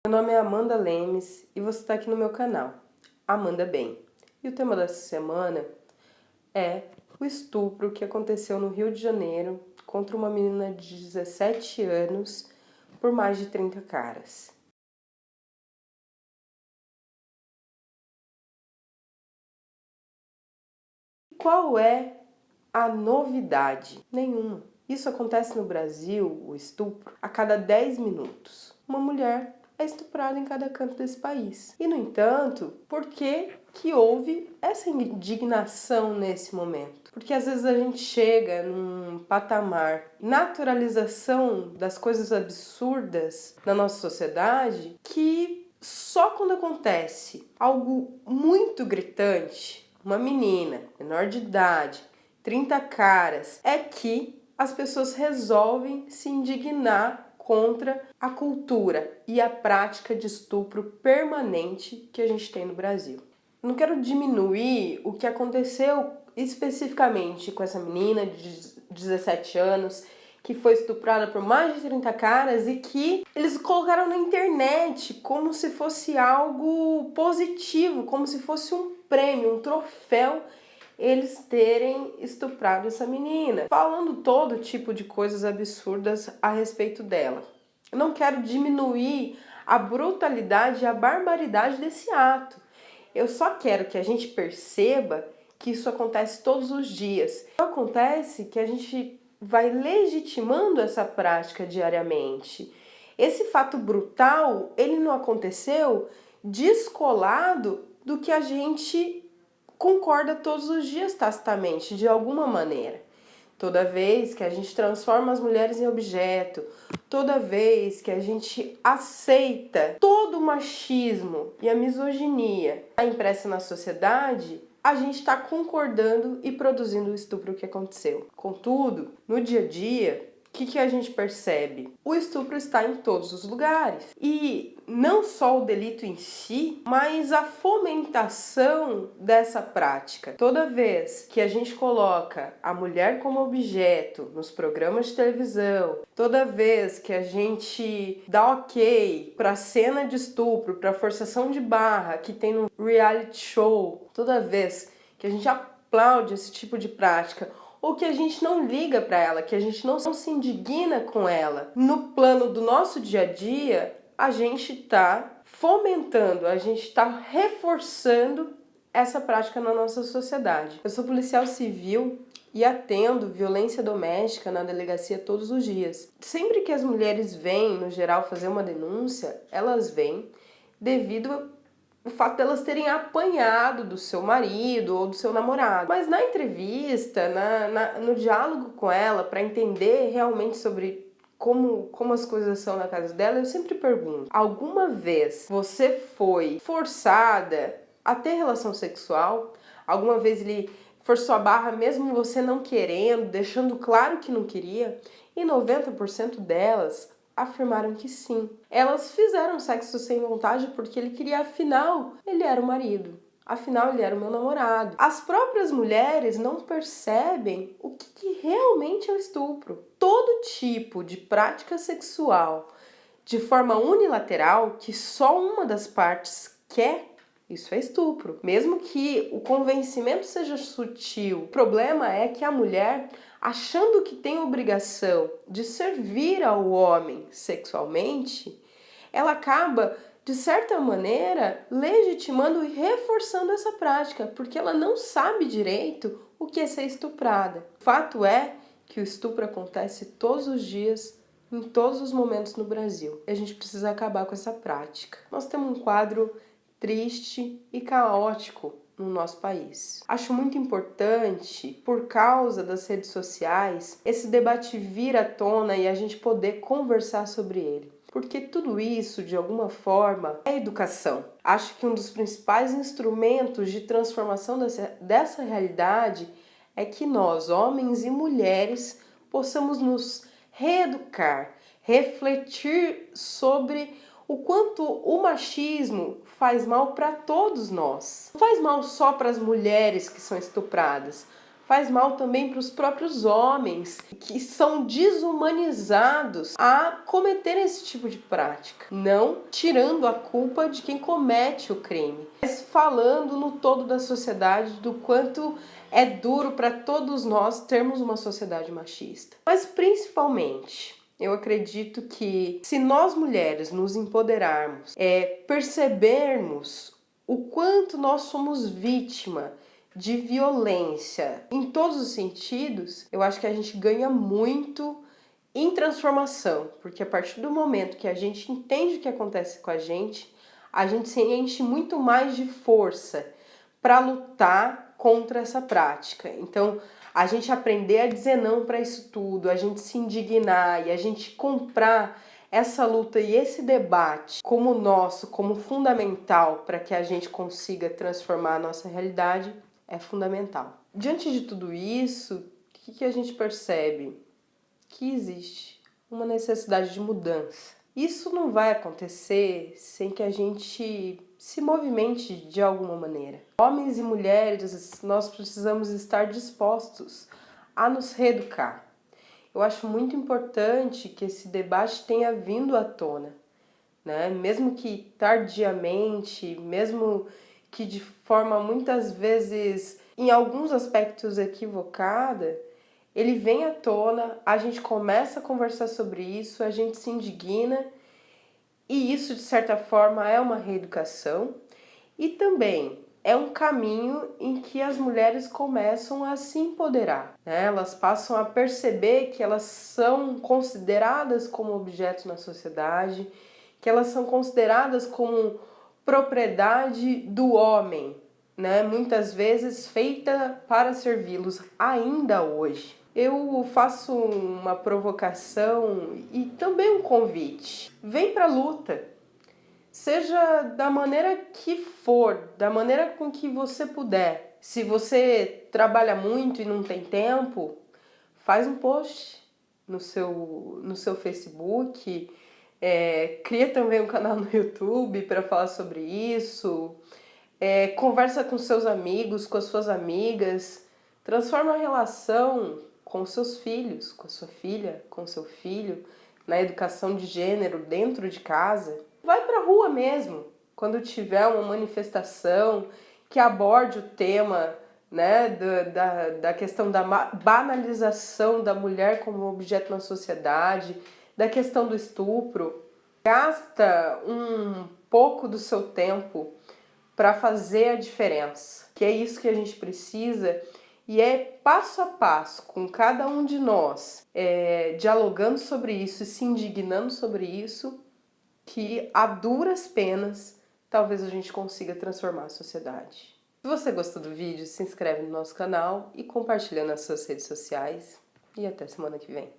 Meu nome é Amanda Lemes e você está aqui no meu canal, Amanda Bem. E o tema dessa semana é o estupro que aconteceu no Rio de Janeiro contra uma menina de 17 anos por mais de 30 caras. Qual é a novidade? Nenhuma. Isso acontece no Brasil, o estupro, a cada 10 minutos. Uma mulher é estuprada em cada canto desse país. E, no entanto, por que houve essa indignação nesse momento? Porque às vezes a gente chega num patamar naturalização das coisas absurdas na nossa sociedade que só quando acontece algo muito gritante, uma menina menor de idade, 30 caras, é que as pessoas resolvem se indignar contra a cultura e a prática de estupro permanente que a gente tem no Brasil. Não quero diminuir o que aconteceu especificamente com essa menina de 17 anos que foi estuprada por mais de 30 caras e que eles colocaram na internet como se fosse algo positivo, como se fosse um prêmio, um troféu eles terem estuprado essa menina, falando todo tipo de coisas absurdas a respeito dela. Eu não quero diminuir a brutalidade e a barbaridade desse ato. Eu só quero que a gente perceba que isso acontece todos os dias. Acontece que a gente vai legitimando essa prática diariamente. Esse fato brutal, ele não aconteceu descolado do que a gente concorda todos os dias tacitamente, de alguma maneira. Toda vez que a gente transforma as mulheres em objeto, toda vez que a gente aceita todo o machismo e a misoginia impressa na sociedade, a gente está concordando e produzindo o estupro que aconteceu. Contudo, no dia a dia, o que a gente percebe? O estupro está em todos os lugares. E não só o delito em si, mas a fomentação dessa prática. Toda vez que a gente coloca a mulher como objeto nos programas de televisão, toda vez que a gente dá ok para cena de estupro, para forçação de barra que tem no reality show, toda vez que a gente aplaude esse tipo de prática, ou que a gente não liga para ela, que a gente não se indigna com ela, no plano do nosso dia a dia, a gente está fomentando, a gente está reforçando essa prática na nossa sociedade. Eu sou policial civil e atendo violência doméstica na delegacia todos os dias. Sempre que as mulheres vêm, no geral, fazer uma denúncia, elas vêm devido o fato delas terem apanhado do seu marido ou do seu namorado. Mas na entrevista, no diálogo com ela, para entender realmente sobre como as coisas são na casa dela, eu sempre pergunto: alguma vez você foi forçada a ter relação sexual? Alguma vez ele forçou a barra mesmo você não querendo, deixando claro que não queria? E 90% delas afirmaram que sim. Elas fizeram sexo sem vontade porque ele queria, afinal, ele era o marido. Afinal, ele era o meu namorado. As próprias mulheres não percebem o que realmente é o estupro. Todo tipo de prática sexual de forma unilateral, que só uma das partes quer, isso é estupro. Mesmo que o convencimento seja sutil, o problema é que a mulher, achando que tem obrigação de servir ao homem sexualmente, ela acaba, de certa maneira, legitimando e reforçando essa prática, porque ela não sabe direito o que é ser estuprada. O fato é que o estupro acontece todos os dias, em todos os momentos no Brasil. E a gente precisa acabar com essa prática. Nós temos um quadro triste e caótico no nosso país. Acho muito importante, por causa das redes sociais, esse debate vir à tona e a gente poder conversar sobre ele. Porque tudo isso, de alguma forma, é educação. Acho que um dos principais instrumentos de transformação dessa realidade é que nós, homens e mulheres, possamos nos reeducar, refletir sobre o quanto o machismo faz mal para todos nós. Não faz mal só para as mulheres que são estupradas, faz mal também para os próprios homens, que são desumanizados a cometer esse tipo de prática. Não tirando a culpa de quem comete o crime, mas falando no todo da sociedade do quanto é duro para todos nós termos uma sociedade machista. Mas principalmente, eu acredito que se nós mulheres nos empoderarmos, percebermos o quanto nós somos vítima de violência em todos os sentidos, eu acho que a gente ganha muito em transformação, porque a partir do momento que a gente entende o que acontece com a gente se enche muito mais de força para lutar contra essa prática. Então, a gente aprender a dizer não para isso tudo, a gente se indignar e a gente comprar essa luta e esse debate como nosso, como fundamental para que a gente consiga transformar a nossa realidade, é fundamental. Diante de tudo isso, o que a gente percebe? Que existe uma necessidade de mudança. Isso não vai acontecer sem que a gente se movimente de alguma maneira. Homens e mulheres, nós precisamos estar dispostos a nos reeducar. Eu acho muito importante que esse debate tenha vindo à tona, né? Mesmo que tardiamente, mesmo que de forma muitas vezes, em alguns aspectos equivocada, ele vem à tona, a gente começa a conversar sobre isso, a gente se indigna e isso, de certa forma, é uma reeducação e também é um caminho em que as mulheres começam a se empoderar, né? Elas passam a perceber que elas são consideradas como objetos na sociedade, que elas são consideradas como propriedade do homem, né? Muitas vezes feita para servi-los ainda hoje. Eu faço uma provocação e também um convite. Vem pra luta. Seja da maneira que for, da maneira com que você puder. Se você trabalha muito e não tem tempo, faz um post no seu Facebook, cria também um canal no YouTube para falar sobre isso, conversa com seus amigos, com as suas amigas, transforma a relação com seus filhos, com a sua filha, com seu filho, na educação de gênero dentro de casa. Vai pra rua mesmo, quando tiver uma manifestação que aborde o tema, né, da questão da banalização da mulher como objeto na sociedade, da questão do estupro. Gasta um pouco do seu tempo para fazer a diferença, que é isso que a gente precisa. E é passo a passo, com cada um de nós, dialogando sobre isso e se indignando sobre isso, que a duras penas, talvez a gente consiga transformar a sociedade. Se você gostou do vídeo, se inscreve no nosso canal e compartilha nas suas redes sociais. E até semana que vem.